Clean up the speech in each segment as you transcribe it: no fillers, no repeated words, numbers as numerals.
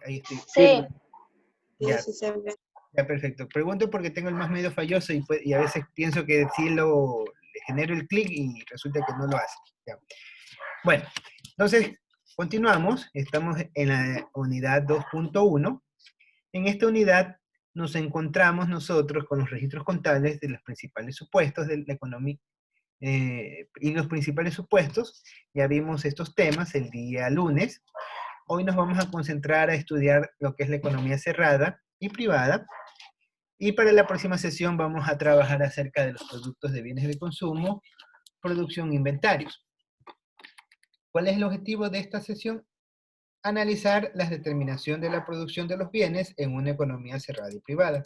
Ahí estoy. Sí. Ya, Sí, se ve. ya, perfecto. Pregunto porque tengo el más medio falloso y a veces pienso que sí le genero el clic y resulta que no lo hace. Ya. Bueno, entonces continuamos. Estamos en la unidad 2.1. En esta unidad nos encontramos nosotros con los registros contables de los principales supuestos de la economía y los principales supuestos. Ya vimos estos temas el día lunes. Hoy nos vamos a concentrar a estudiar lo que es la economía cerrada y privada. Y para la próxima sesión vamos a trabajar acerca de los productos de bienes de consumo, producción e inventarios. ¿Cuál es el objetivo de esta sesión? Analizar la determinación de la producción de los bienes en una economía cerrada y privada.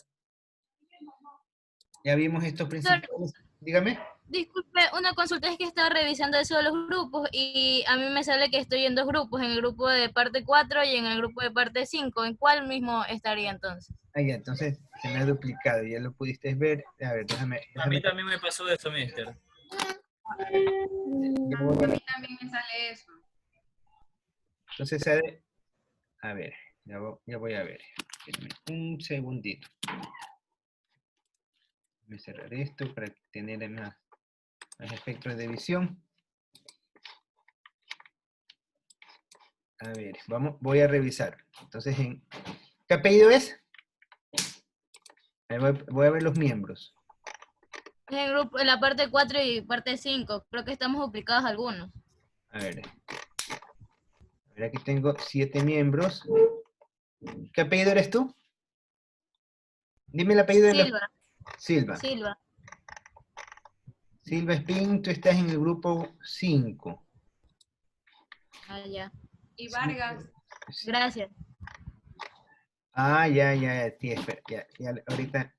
Ya vimos estos principios. Dígame. Disculpe, una consulta, es que estaba revisando eso de los grupos y a mí me sale que estoy en dos grupos, en el grupo de parte 4 y en el grupo de parte 5. ¿En cuál mismo estaría entonces? Ah, ya, entonces se me ha duplicado, ya lo pudiste ver. A ver, déjame. A mí también me pasó eso, mister. A mí también me sale eso. Entonces, a ver, ya voy a ver. Espérenme un segundito. Voy a cerrar esto para tener más espectros de visión. A ver, voy a revisar. Entonces, ¿qué apellido es? Voy a ver los miembros. En el grupo, en la parte 4 y parte 5, creo que estamos duplicados algunos. A ver, aquí tengo 7 miembros. ¿Qué apellido eres tú? Dime el apellido de Silva. Silva. Silva. Silva Espín, tú estás en el grupo 5. Ah, ya. Y Vargas. Gracias. Ah, ya, sí, espera, ya, ahorita.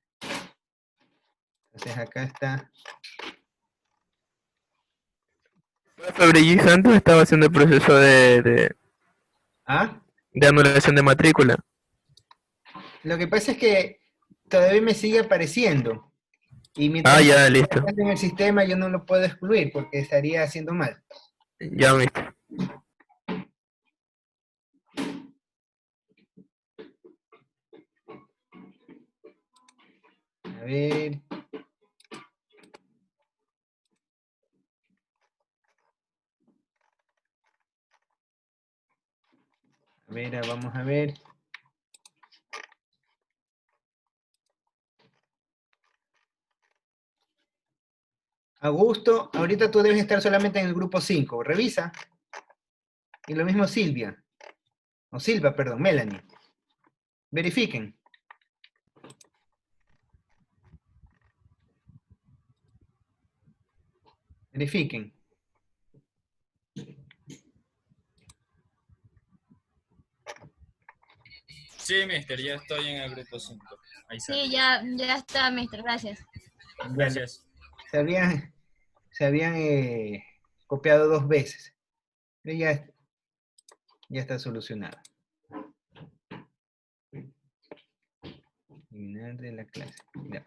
Entonces acá está. Febrilli Santos estaba haciendo el proceso de anulación de matrícula. Lo que pasa es que todavía me sigue apareciendo. Y mientras ya, listo. esté en el sistema yo no lo puedo excluir porque estaría haciendo mal. Ya, mister. A ver. A ver, vamos a ver. Augusto, ahorita tú debes estar solamente en el grupo 5. Revisa. Y lo mismo Silvia. O Silva, perdón, Melanie. Verifiquen. Verifiquen. Sí, mister, ya estoy en el grupo 5. Ahí está. Sí, ya está, mister, gracias. Gracias. Se habían copiado 2 veces. Pero ya está solucionado. Eliminar de la clase. Ya.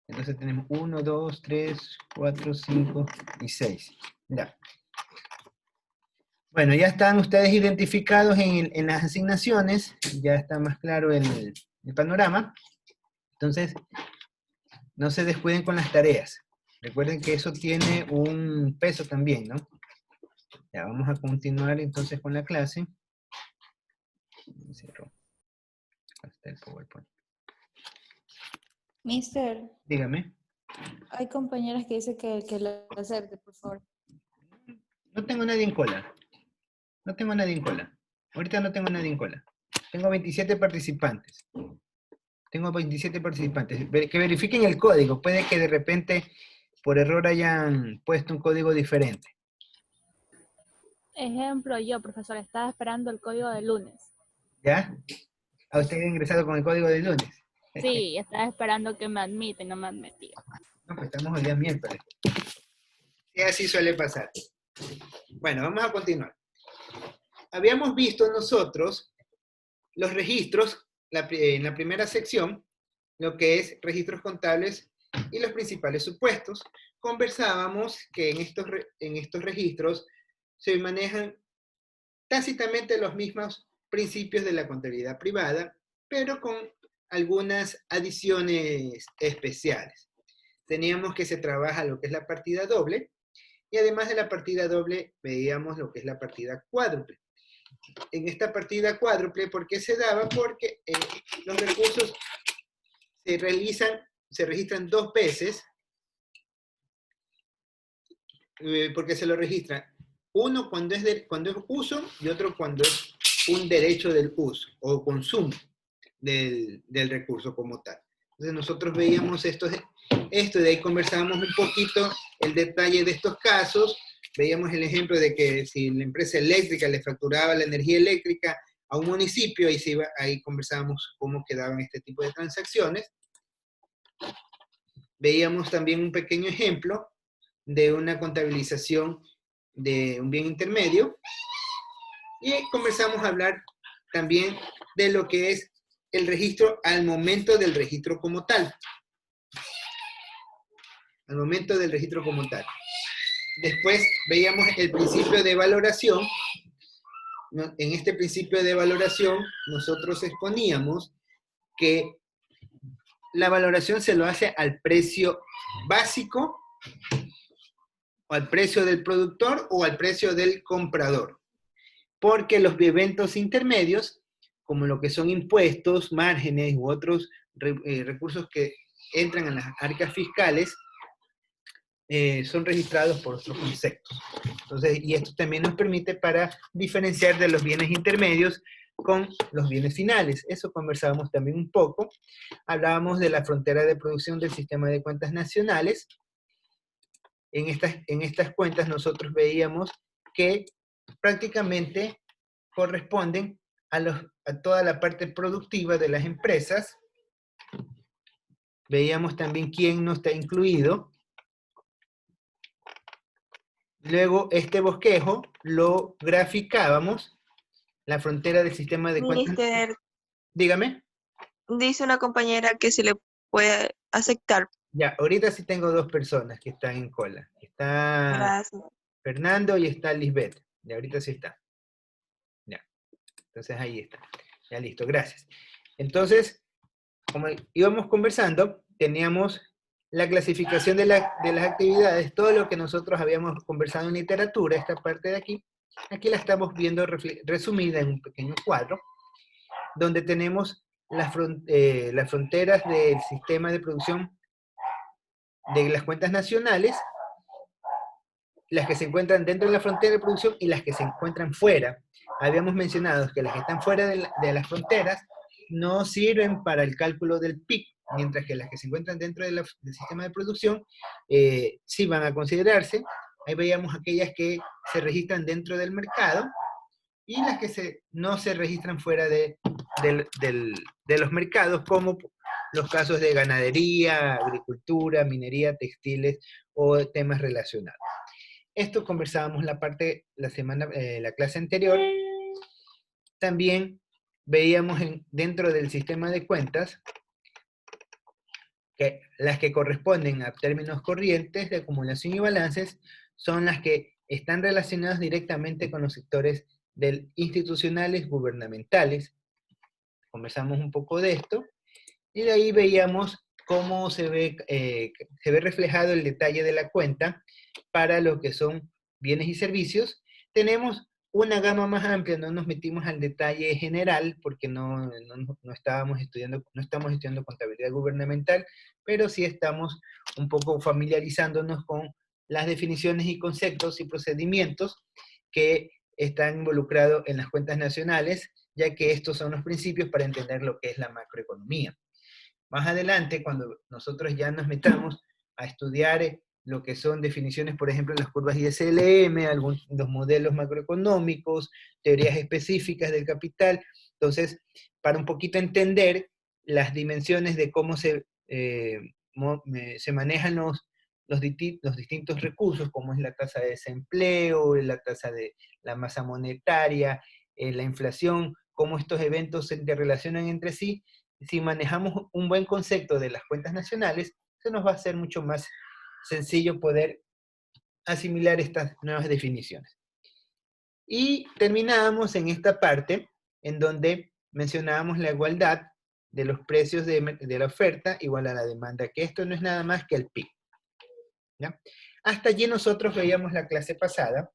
Entonces tenemos 1, 2, 3, 4, 5 y 6. Ya. Bueno, ya están ustedes identificados en las asignaciones. Ya está más claro el panorama. Entonces, no se descuiden con las tareas. Recuerden que eso tiene un peso también, ¿no? Ya, vamos a continuar entonces con la clase. Cierro. Hasta el PowerPoint. Mister, Dígame. hay compañeras que dicen que lo acepte, por favor. No tengo nadie en cola. No tengo nadie en cola. Ahorita no tengo nadie en cola. Tengo 27 participantes. Tengo 27 participantes. Que verifiquen el código. Puede que de repente, por error, hayan puesto un código diferente. Ejemplo, yo, profesor, estaba esperando el código del lunes. ¿Ya? ¿A usted ha ingresado con el código del lunes? Sí, estaba esperando que me admiten, no me admitió. No, pues estamos el día miércoles. Y así suele pasar. Bueno, vamos a continuar. Habíamos visto nosotros los registros en la primera sección, lo que es registros contables y los principales supuestos. Conversábamos que en estos registros se manejan tácitamente los mismos principios de la contabilidad privada, pero con algunas adiciones especiales. Teníamos que se trabaja lo que es la partida doble, y además de la partida doble, veíamos lo que es la partida cuádruple. En esta partida cuádruple, ¿por qué se daba? Porque los recursos se registran 2 veces, porque se lo registran uno cuando es uso y otro cuando es un derecho del uso o consumo del recurso como tal. Entonces nosotros veíamos esto, de ahí conversábamos un poquito el detalle de estos casos, veíamos el ejemplo de que si la empresa eléctrica le facturaba la energía eléctrica a un municipio, ahí conversábamos cómo quedaban este tipo de transacciones. Veíamos también un pequeño ejemplo de una contabilización de un bien intermedio, y comenzamos a hablar también de lo que es el registro al momento del registro como tal. Al momento del registro como tal. Después veíamos el principio de valoración. En este principio de valoración nosotros exponíamos que la valoración se lo hace al precio básico, o al precio del productor, o al precio del comprador. Porque los eventos intermedios, como lo que son impuestos, márgenes u otros recursos que entran a las arcas fiscales, son registrados por otros conceptos. Entonces, y esto también nos permite para diferenciar de los bienes intermedios con los bienes finales. Eso conversábamos también un poco. Hablábamos de la frontera de producción del sistema de cuentas nacionales. En estas cuentas nosotros veíamos que prácticamente corresponden a toda la parte productiva de las empresas. Veíamos también quién no está incluido. Luego este bosquejo lo graficábamos, la frontera del sistema de cuentas. Mister, Dígame. dice una compañera que se le puede aceptar. Ya, ahorita sí tengo 2 personas que están en cola. Está Gracias. Fernando y está Lisbeth. Ya, ahorita sí está. Ya. Entonces ahí está. Ya listo, gracias. Entonces, como íbamos conversando, teníamos la clasificación de las actividades, todo lo que nosotros habíamos conversado en literatura, esta parte de aquí. Aquí la estamos viendo resumida en un pequeño cuadro, donde tenemos las fronteras del sistema de producción de las cuentas nacionales, las que se encuentran dentro de la frontera de producción y las que se encuentran fuera. Habíamos mencionado que las que están fuera de las fronteras no sirven para el cálculo del PIB, mientras que las que se encuentran dentro del sistema de producción sí van a considerarse. Ahí veíamos aquellas que se registran dentro del mercado y las que no se registran fuera de los mercados, como los casos de ganadería, agricultura, minería, textiles o temas relacionados. Esto conversábamos la clase anterior. También veíamos dentro del sistema de cuentas que las que corresponden a términos corrientes de acumulación y balances son las que están relacionadas directamente con los sectores institucionales, gubernamentales. Conversamos un poco de esto, y de ahí veíamos cómo se ve reflejado el detalle de la cuenta para lo que son bienes y servicios. Tenemos una gama más amplia, no nos metimos al detalle general, porque no estamos estudiando contabilidad gubernamental, pero sí estamos un poco familiarizándonos con las definiciones y conceptos y procedimientos que están involucrados en las cuentas nacionales, ya que estos son los principios para entender lo que es la macroeconomía. Más adelante, cuando nosotros ya nos metamos a estudiar lo que son definiciones, por ejemplo, las curvas ISLM, los modelos macroeconómicos, teorías específicas del capital, entonces, para un poquito entender las dimensiones de cómo se manejan los distintos recursos, como es la tasa de desempleo, la tasa de la masa monetaria, la inflación, cómo estos eventos se interrelacionan entre sí. Si manejamos un buen concepto de las cuentas nacionales, se nos va a hacer mucho más sencillo poder asimilar estas nuevas definiciones. Y terminamos en esta parte en donde mencionábamos la igualdad de los precios de la oferta igual a la demanda, que esto no es nada más que el PIB. ¿Ya? Hasta allí nosotros veíamos la clase pasada,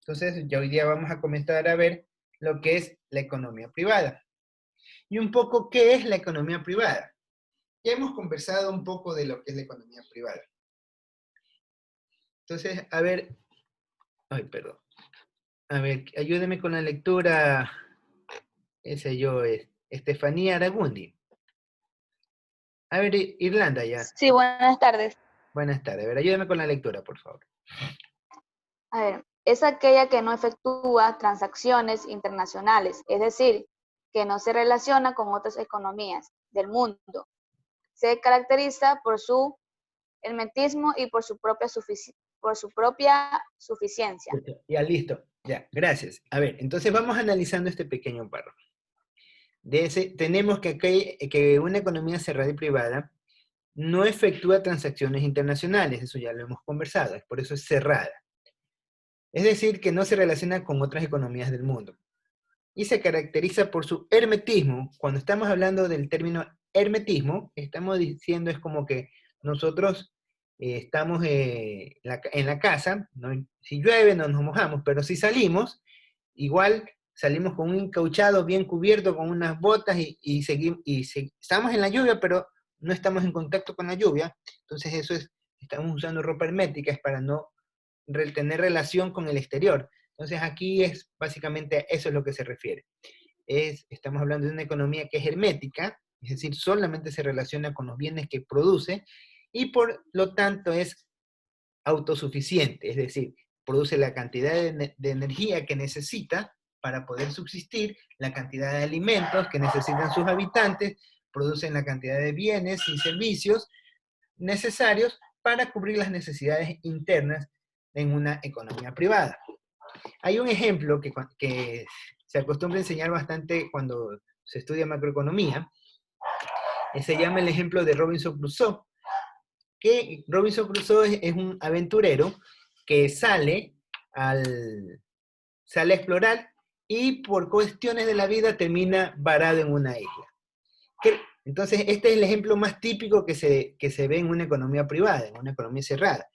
entonces ya hoy día vamos a comenzar a ver lo que es la economía privada. Y un poco, ¿qué es la economía privada? Ya hemos conversado un poco de lo que es la economía privada. Entonces, a ver, ay, perdón. A ver, ayúdeme con la lectura. Ese yo es Estefanía Aragundi. A ver, Irlanda ya. Sí, buenas tardes. Buenas tardes. A ver, ayúdame con la lectura, por favor. A ver, es aquella que no efectúa transacciones internacionales, es decir, que no se relaciona con otras economías del mundo. Se caracteriza por su hermetismo y por su propia suficiencia. Ya, listo. Ya, gracias. A ver, entonces vamos analizando este pequeño párrafo. Tenemos que una economía cerrada y privada no efectúa transacciones internacionales, eso ya lo hemos conversado, por eso es cerrada. Es decir, que no se relaciona con otras economías del mundo. Y se caracteriza por su hermetismo. Cuando estamos hablando del término hermetismo, estamos diciendo es como que nosotros estamos en la casa, ¿no? Si llueve no nos mojamos, pero si salimos, igual salimos con un encauchado bien cubierto, con unas botas y estamos en la lluvia, pero no estamos en contacto con la lluvia. Entonces eso es, estamos usando ropa hermética, es para no tener relación con el exterior. Entonces aquí es básicamente eso es lo que se refiere. Estamos hablando de una economía que es hermética, es decir, solamente se relaciona con los bienes que produce y por lo tanto es autosuficiente, es decir, produce la cantidad de energía que necesita para poder subsistir, la cantidad de alimentos que necesitan sus habitantes, producen la cantidad de bienes y servicios necesarios para cubrir las necesidades internas en una economía privada. Hay un ejemplo que se acostumbra a enseñar bastante cuando se estudia macroeconomía, se llama el ejemplo de Robinson Crusoe, que Robinson Crusoe es un aventurero que sale a explorar y por cuestiones de la vida termina varado en una isla. Entonces, este es el ejemplo más típico que se ve en una economía privada, en una economía cerrada.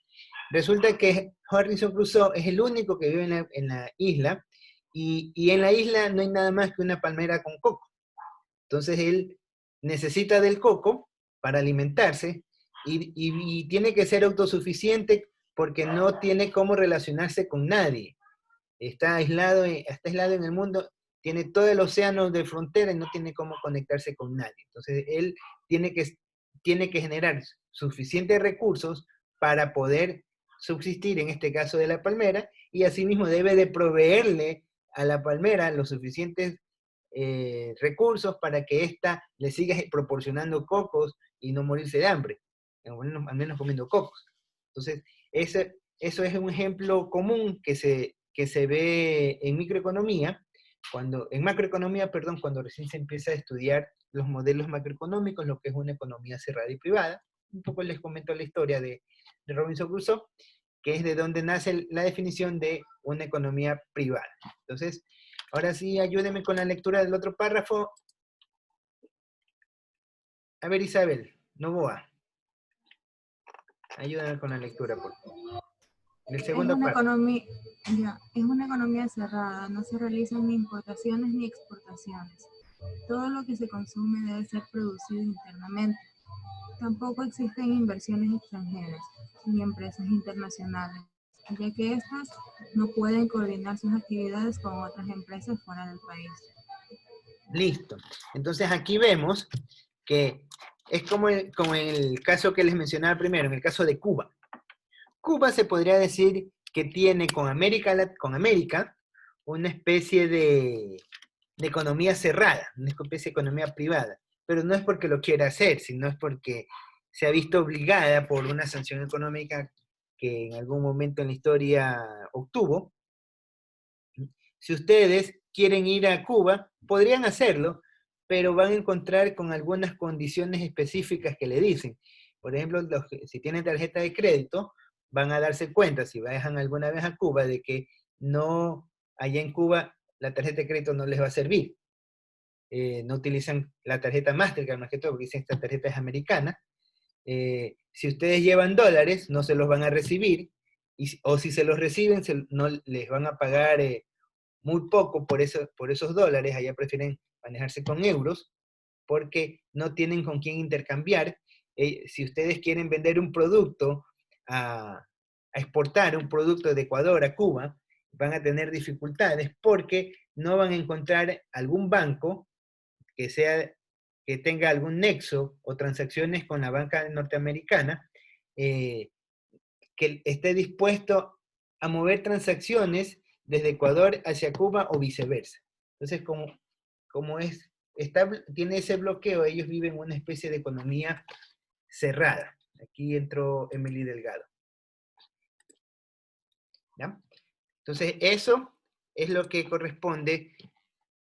Resulta que Robinson Crusoe es el único que vive en la isla, y en la isla no hay nada más que una palmera con coco. Entonces, él necesita del coco para alimentarse, y tiene que ser autosuficiente porque no tiene cómo relacionarse con nadie. Está aislado en el mundo, tiene todo el océano de frontera y no tiene cómo conectarse con nadie. Entonces, él tiene que generar suficientes recursos para poder subsistir, en este caso de la palmera, y asimismo debe de proveerle a la palmera los suficientes recursos para que ésta le siga proporcionando cocos y no morirse de hambre, al menos comiendo cocos. Entonces, eso es un ejemplo común que se ve en macroeconomía, cuando recién se empieza a estudiar los modelos macroeconómicos, lo que es una economía cerrada y privada. Un poco les comento la historia de Robinson Crusoe, que es de donde nace la definición de una economía privada. Entonces, ahora sí, ayúdenme con la lectura del otro párrafo. A ver, Isabel Novoa. Ayúdame con la lectura, por favor. El segundo párrafo. Es una economía cerrada, no se realizan ni importaciones ni exportaciones. Todo lo que se consume debe ser producido internamente. Tampoco existen inversiones extranjeras ni empresas internacionales, ya que estas no pueden coordinar sus actividades con otras empresas fuera del país. Listo. Entonces aquí vemos que es como en el caso que les mencionaba primero, en el caso de Cuba. Cuba se podría decir que tiene con América una especie de economía cerrada, una especie de economía privada, pero no es porque lo quiera hacer, sino es porque se ha visto obligada por una sanción económica que en algún momento en la historia obtuvo. Si ustedes quieren ir a Cuba, podrían hacerlo, pero van a encontrar con algunas condiciones específicas que le dicen. Por ejemplo, si tienen tarjeta de crédito, van a darse cuenta, si viajan alguna vez a Cuba, de que allá en Cuba la tarjeta de crédito no les va a servir. no utilizan la tarjeta Mastercard más que todo, porque dicen esta tarjeta es americana. Si ustedes llevan dólares, no se los van a recibir, o si se los reciben, no les van a pagar muy poco por esos dólares. Allá prefieren manejarse con euros, porque no tienen con quién intercambiar. Si ustedes quieren vender un producto, a exportar un producto de Ecuador a Cuba, van a tener dificultades porque no van a encontrar algún banco que tenga algún nexo o transacciones con la banca norteamericana que esté dispuesto a mover transacciones desde Ecuador hacia Cuba o viceversa. Entonces, como tiene ese bloqueo, ellos viven una especie de economía cerrada. Aquí entró Emily Delgado. ¿Ya? Entonces, eso es lo que corresponde,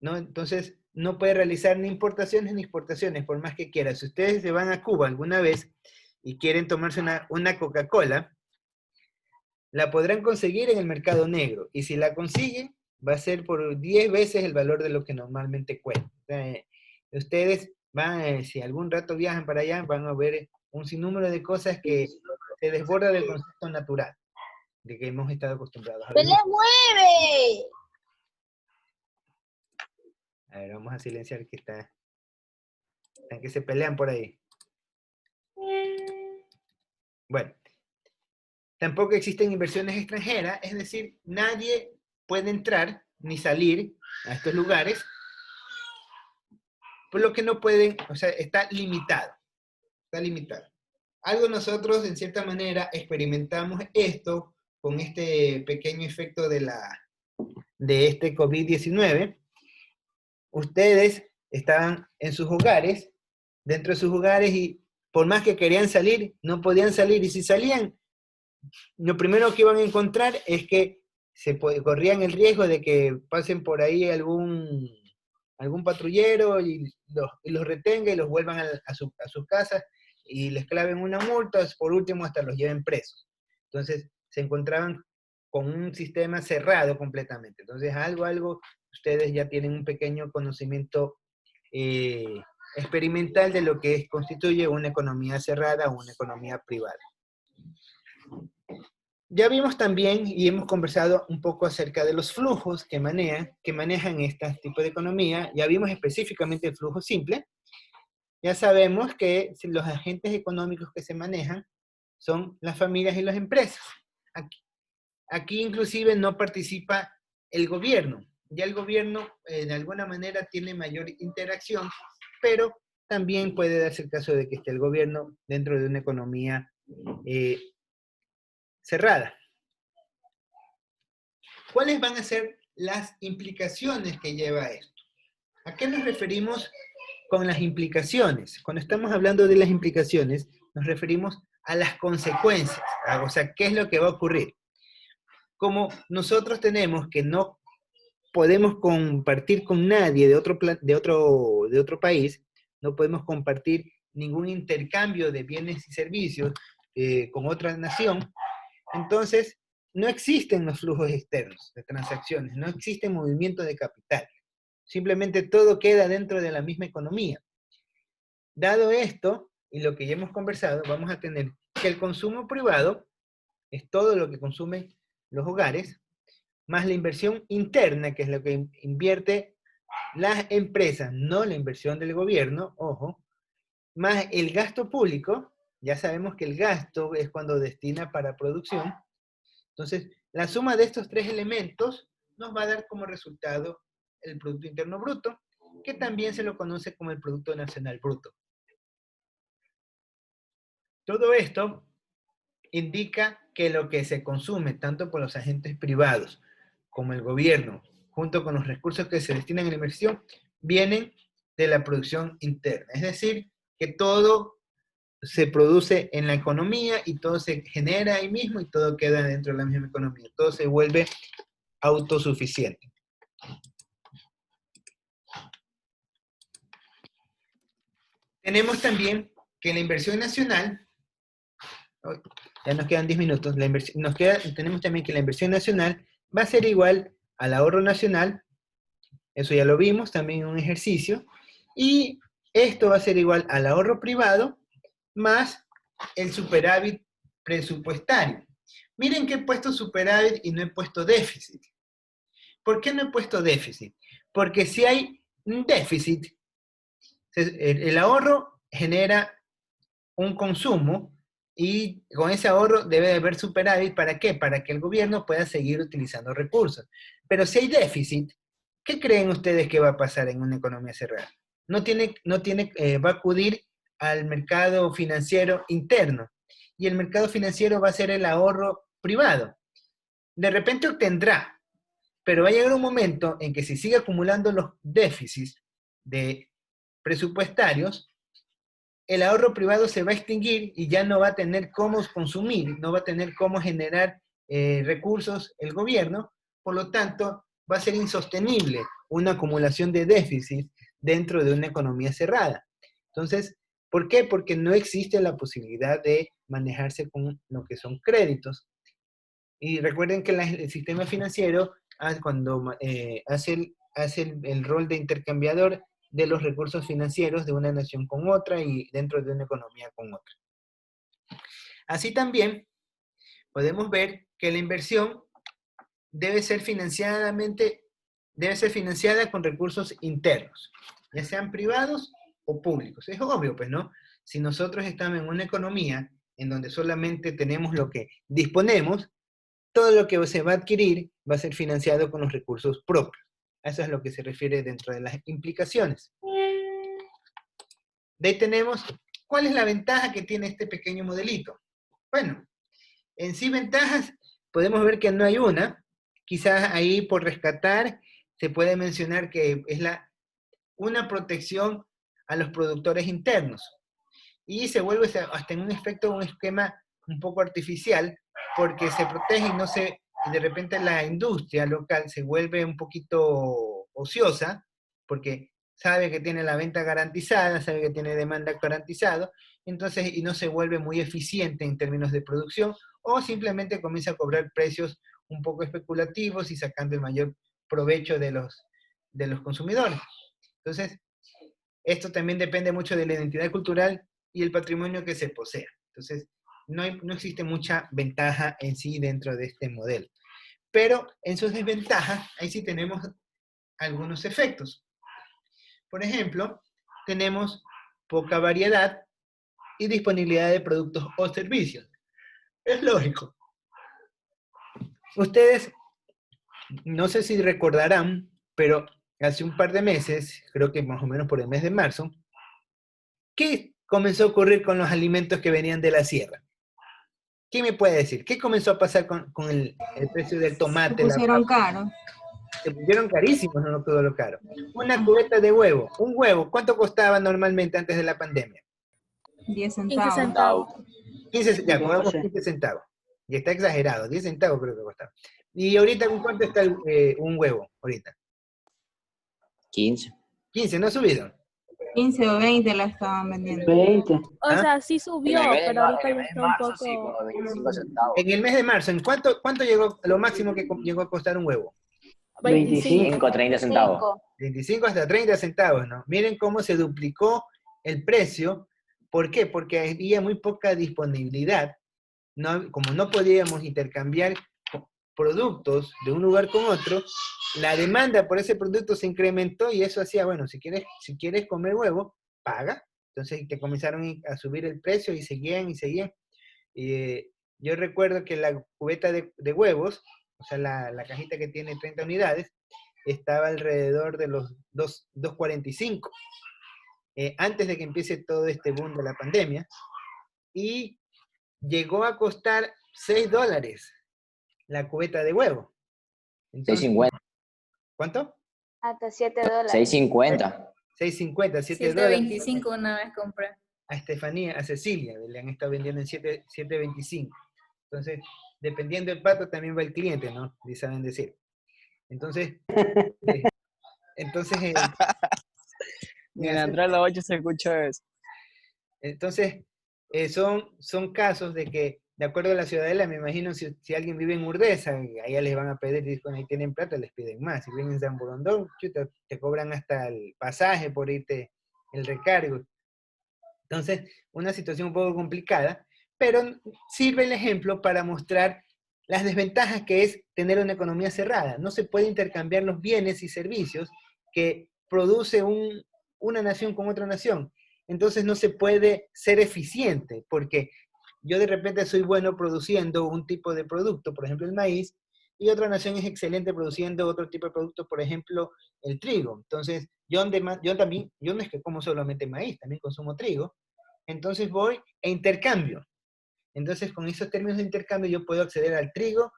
¿no? Entonces, no puede realizar ni importaciones ni exportaciones, por más que quiera. Si ustedes se van a Cuba alguna vez y quieren tomarse una Coca-Cola, la podrán conseguir en el mercado negro. Y si la consiguen, va a ser por 10 veces el valor de lo que normalmente cuesta. O sea, ustedes si algún rato viajan para allá, van a ver un sinnúmero de cosas que se desborda del concepto natural, de que hemos estado acostumbrados a ver. ¡Se le mueve! A ver, vamos a silenciar que están que se pelean por ahí. Bueno, tampoco existen inversiones extranjeras, es decir, nadie puede entrar ni salir a estos lugares, por lo que no pueden, o sea, está limitado. Está limitado. Algo nosotros, en cierta manera, experimentamos esto con este pequeño efecto de este COVID-19. Ustedes estaban en sus hogares, dentro de sus hogares, y por más que querían salir, no podían salir. Y si salían, lo primero que iban a encontrar es que corrían el riesgo de que pasen por ahí algún patrullero y los retenga y los vuelvan a sus casas y les claven una multa, por último hasta los lleven presos. Entonces se encontraban con un sistema cerrado completamente. Entonces algo ustedes ya tienen un pequeño conocimiento experimental de lo que constituye una economía cerrada o una economía privada. Ya vimos también y hemos conversado un poco acerca de los flujos que manejan este tipo de economía. Ya vimos específicamente el flujo simple. Ya sabemos que los agentes económicos que se manejan son las familias y las empresas. Aquí inclusive no participa el gobierno. Ya el gobierno de alguna manera tiene mayor interacción, pero también puede darse el caso de que esté el gobierno dentro de una economía cerrada. ¿Cuáles van a ser las implicaciones que lleva esto? ¿A qué nos referimos con las implicaciones? Cuando estamos hablando de las implicaciones, nos referimos a las consecuencias, o sea, ¿qué es lo que va a ocurrir? Como nosotros tenemos que no podemos compartir con nadie de otro país, no podemos compartir ningún intercambio de bienes y servicios con otra nación, entonces no existen los flujos externos de transacciones, no existe movimiento de capital. Simplemente todo queda dentro de la misma economía. Dado esto, y lo que ya hemos conversado, vamos a tener que el consumo privado es todo lo que consumen los hogares, más la inversión interna, que es lo que invierte las empresas, no la inversión del gobierno, ojo, más el gasto público. Ya sabemos que el gasto es cuando destina para producción. Entonces, la suma de estos tres elementos nos va a dar como resultado el Producto Interno Bruto, que también se lo conoce como el Producto Nacional Bruto. Todo esto indica que lo que se consume tanto por los agentes privados como el gobierno, junto con los recursos que se destinan a la inversión, vienen de la producción interna. Es decir, que todo se produce en la economía y todo se genera ahí mismo y todo queda dentro de la misma economía. Todo se vuelve autosuficiente. Tenemos también que la inversión nacional, ya nos quedan 10 minutos, tenemos también que la inversión nacional va a ser igual al ahorro nacional, eso ya lo vimos también en un ejercicio, Y esto va a ser igual al ahorro privado más el superávit presupuestario. Miren que he puesto superávit y no he puesto déficit. ¿Por qué no he puesto déficit? Porque si hay un déficit, el ahorro genera un consumo y con ese ahorro debe de haber superávit. ¿Para qué? Para que el gobierno pueda seguir utilizando recursos. Pero si hay déficit, ¿qué creen ustedes que va a pasar en una economía cerrada? Va a acudir al mercado financiero interno y el mercado financiero va a ser el ahorro privado. De repente obtendrá, pero va a llegar un momento en que si sigue acumulando los déficits de presupuestarios, el ahorro privado se va a extinguir y ya no va a tener cómo consumir, no va a tener cómo generar recursos el gobierno, por lo tanto, va a ser insostenible una acumulación de déficit dentro de una economía cerrada. Entonces, ¿por qué? Porque no existe la posibilidad de manejarse con lo que son créditos. Y recuerden que el sistema financiero, cuando hace el rol de intercambiador de los recursos financieros de una nación con otra y dentro de una economía con otra. Así también podemos ver que la inversión debe ser financiada con recursos internos, ya sean privados o públicos. Es obvio, pues, ¿no? Si nosotros estamos en una economía en donde solamente tenemos lo que disponemos, todo lo que se va a adquirir va a ser financiado con los recursos propios. Eso es lo que se refiere dentro de las implicaciones. De ahí tenemos, ¿cuál es la ventaja que tiene este pequeño modelito? Bueno, en sí ventajas, podemos ver que no hay una. Quizás ahí por rescatar, se puede mencionar que es una protección a los productores internos. Y se vuelve hasta en un efecto, un esquema un poco artificial, porque se protege y de repente la industria local se vuelve un poquito ociosa, porque sabe que tiene la venta garantizada, sabe que tiene demanda garantizado, entonces, y no se vuelve muy eficiente en términos de producción, o simplemente comienza a cobrar precios un poco especulativos y sacando el mayor provecho de los consumidores. Entonces, esto también depende mucho de la identidad cultural y el patrimonio que se posea. Entonces, no existe mucha ventaja en sí dentro de este modelo. Pero en sus desventajas, ahí sí tenemos algunos efectos. Por ejemplo, tenemos poca variedad y disponibilidad de productos o servicios. Es lógico. Ustedes, no sé si recordarán, pero hace un par de meses, creo que más o menos por el mes de marzo, ¿qué comenzó a ocurrir con los alimentos que venían de la sierra? ¿Quién me puede decir? ¿Qué comenzó a pasar con el precio del tomate? Se pusieron caros. Se pusieron carísimos, no todo lo caro. Una cubeta de huevo, un huevo, ¿cuánto costaba normalmente antes de la pandemia? 10 15 centavos. centavos. 15, pongamos 15 centavos. Y está exagerado, 10 centavos creo que costaba. ¿Y ahorita cuánto está un huevo? Ahorita. 15. 15, ¿no ha subido? 15 o 20 la estaban vendiendo. 20. O sea, sí subió, pero ahorita ya está un poco... Sí, como 25 centavos. En el mes de marzo, ¿en cuánto llegó lo máximo que llegó a costar un huevo? 25, 30 centavos. 25 hasta 30 centavos, ¿no? Miren cómo se duplicó el precio. ¿Por qué? Porque había muy poca disponibilidad. Como no podíamos intercambiar productos de un lugar con otro, la demanda por ese producto se incrementó y eso hacía, bueno, si quieres comer huevo, paga. Entonces te comenzaron a subir el precio y seguían y seguían. Yo recuerdo que la cubeta de huevos, o sea, la cajita que tiene 30 unidades, estaba alrededor de los 2.45, antes de que empiece todo este boom de la pandemia, y llegó a costar $6 la cubeta de huevo. Entonces, 6.50. ¿cuánto? Hasta $7. 6.50. 6.50, $7. 7.25 una vez compré. A Estefanía, a Cecilia, le han estado vendiendo en 7.25. Entonces, dependiendo del pato también va el cliente, ¿no? Y saben decir. Entonces, en Android 8 se escucha eso. Entonces, son casos de que, de acuerdo a la ciudadela, me imagino si alguien vive en Urdesa, allá les van a pedir, y cuando ahí tienen plata, les piden más. Si viven en San Borondón, chuta, te cobran hasta el pasaje por irte el recargo. Entonces, una situación un poco complicada, pero sirve el ejemplo para mostrar las desventajas que es tener una economía cerrada. No se puede intercambiar los bienes y servicios que produce una nación con otra nación. Entonces no se puede ser eficiente, porque yo de repente soy bueno produciendo un tipo de producto, por ejemplo el maíz, y otra nación es excelente produciendo otro tipo de producto, por ejemplo el trigo. Entonces yo no es que como solamente maíz, también consumo trigo. Entonces voy e intercambio. Entonces con esos términos de intercambio yo puedo acceder al trigo,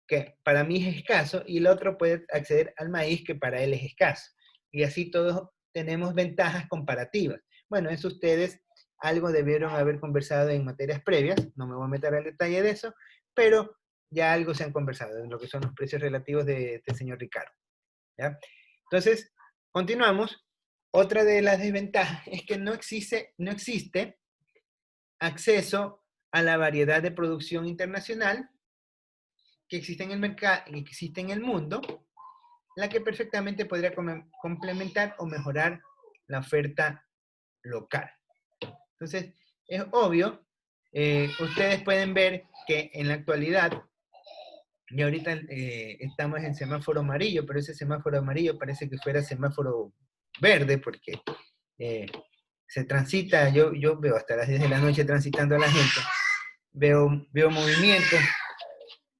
que para mí es escaso, y el otro puede acceder al maíz, que para él es escaso. Y así todos tenemos ventajas comparativas. Bueno, eso ustedes algo debieron haber conversado en materias previas, no me voy a meter al detalle de eso, pero ya algo se han conversado en lo que son los precios relativos del señor Ricardo. ¿Ya? Entonces, continuamos. Otra de las desventajas es que no existe acceso a la variedad de producción internacional que existe en el mercado, que existe en el mundo, la que perfectamente podría complementar o mejorar la oferta local. Entonces, es obvio, ustedes pueden ver que en la actualidad, y ahorita estamos en semáforo amarillo, pero ese semáforo amarillo parece que fuera semáforo verde, porque se transita, yo veo hasta las 10 de la noche transitando a la gente, veo movimientos,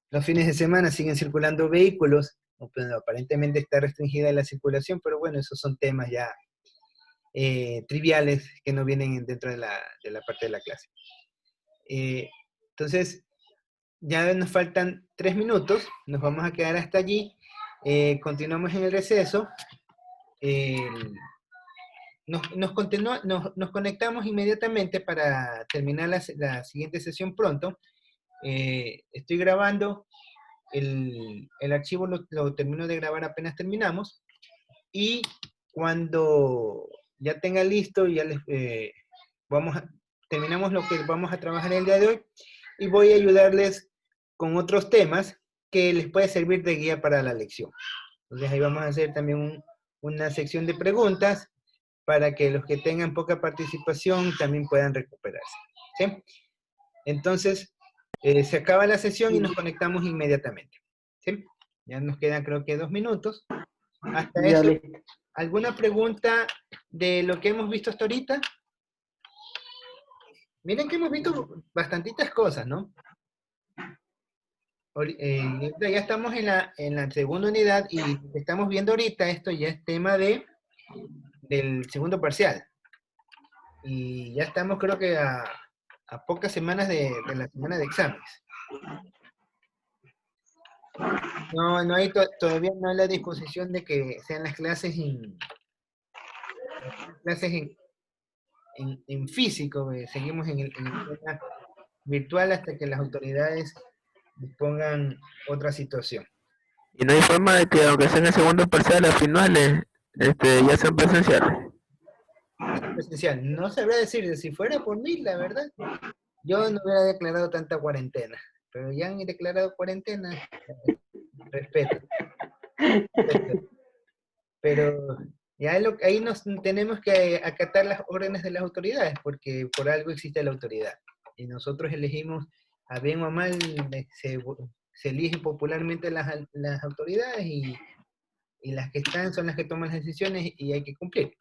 los fines de semana siguen circulando vehículos, bueno, aparentemente está restringida la circulación, pero bueno, esos son temas ya triviales que no vienen dentro de la parte de la clase. Entonces, ya nos faltan 3 minutos, nos vamos a quedar hasta allí, continuamos en el receso, nos conectamos inmediatamente para terminar la siguiente sesión pronto. Estoy grabando, el archivo lo termino de grabar apenas terminamos, y cuando ya tenga listo, ya terminamos lo que vamos a trabajar el día de hoy, y voy a ayudarles con otros temas que les puede servir de guía para la lección. Entonces ahí vamos a hacer también una sección de preguntas para que los que tengan poca participación también puedan recuperarse. ¿Sí? Entonces, se acaba la sesión y nos conectamos inmediatamente. ¿Sí? Ya nos quedan creo que 2 minutos. Hasta eso, ¿alguna pregunta de lo que hemos visto hasta ahorita? Miren que hemos visto bastantitas cosas, ¿no? Ya estamos en la segunda unidad, y lo que estamos viendo ahorita, esto ya es tema del segundo parcial. Y ya estamos creo que a pocas semanas de la semana de exámenes. Todavía no hay la disposición de que sean las clases en físico. Seguimos en el tema virtual hasta que las autoridades dispongan otra situación. Y no hay forma de que, aunque sean el segundo parcial, las finales ya sean presenciales. Presencial. No sabría decir, si fuera por mí, la verdad, yo no hubiera declarado tanta cuarentena, pero ya han declarado cuarentena, respeto. Pero ya ahí nos tenemos que acatar las órdenes de las autoridades, porque por algo existe la autoridad. Y nosotros elegimos, a bien o a mal, se eligen popularmente las autoridades, y las que están son las que toman las decisiones, y hay que cumplir.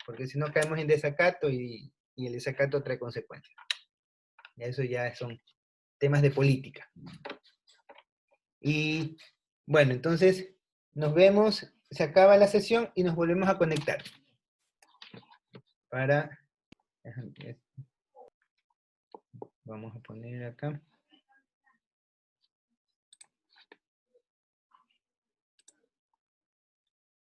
Porque si no caemos en desacato, y el desacato trae consecuencias. Y eso ya son temas de política. Y bueno, entonces nos vemos, se acaba la sesión y nos volvemos a conectar. Vamos a poner acá.